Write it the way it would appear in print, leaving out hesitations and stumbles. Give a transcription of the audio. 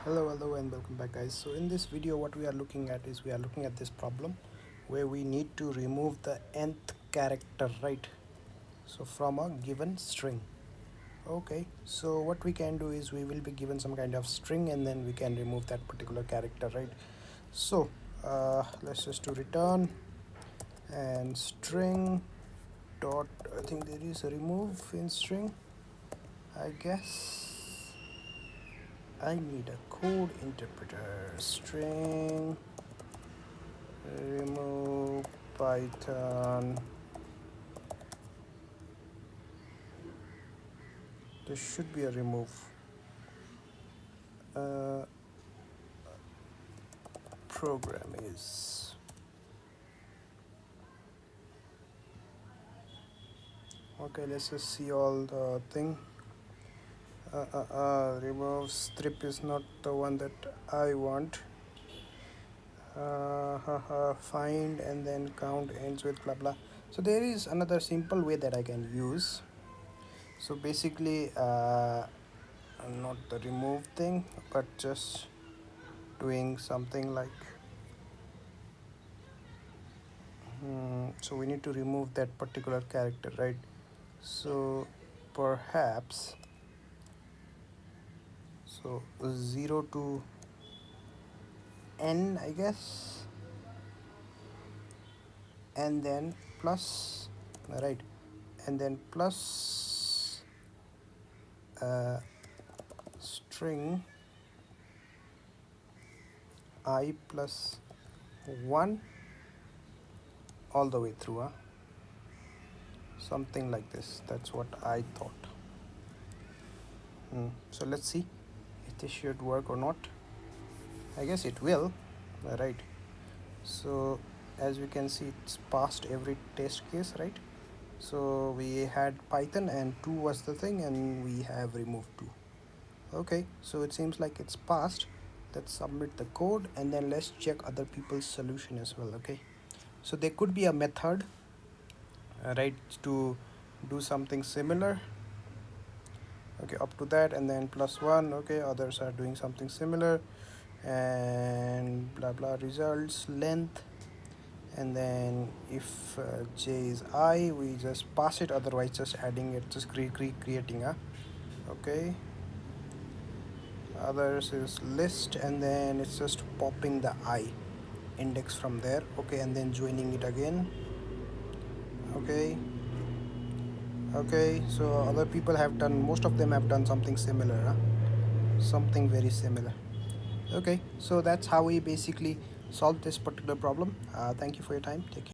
Hello and welcome back, guys. So in this video what we are looking at is we are looking at this problem where we need to remove the nth character, right? So from a given string. Okay, so what we can do is we will be given some kind of string and then we can remove that particular character, right? So let's just do return and string dot, I think there is a remove in string, I guess. I need a code interpreter. String remove Python. There should be a remove. Program is okay. Let's just see all the thing. Remove strip is not the one that I want. Find and then count ends with blah blah. So there is another simple way that I can use. So basically not the remove thing but just doing something like so we need to remove that particular character, right? So perhaps 0 to n, I guess, and then plus, right, and then plus string I plus 1 all the way through, something like this. That's what I thought. So let's see if this should work or not. I guess it will, right? So as we can see, it's passed every test case, right? So we had Python and 2 was the thing and we have removed 2. Okay, so it seems like it's passed. Let's submit the code and then let's check other people's solution as well. Okay, so there could be a method, right, to do something similar. Okay, up to that and then +1. Okay, others are doing something similar and blah blah results length, and then if j is I, we just pass it, otherwise just adding it, just creating a okay. Others is list and then it's just popping the I index from there. Okay, and then joining it again. Okay, so other people have done, most of them have done something similar, something very similar. Okay, so that's how we basically solve this particular problem. Thank you for your time. Take care.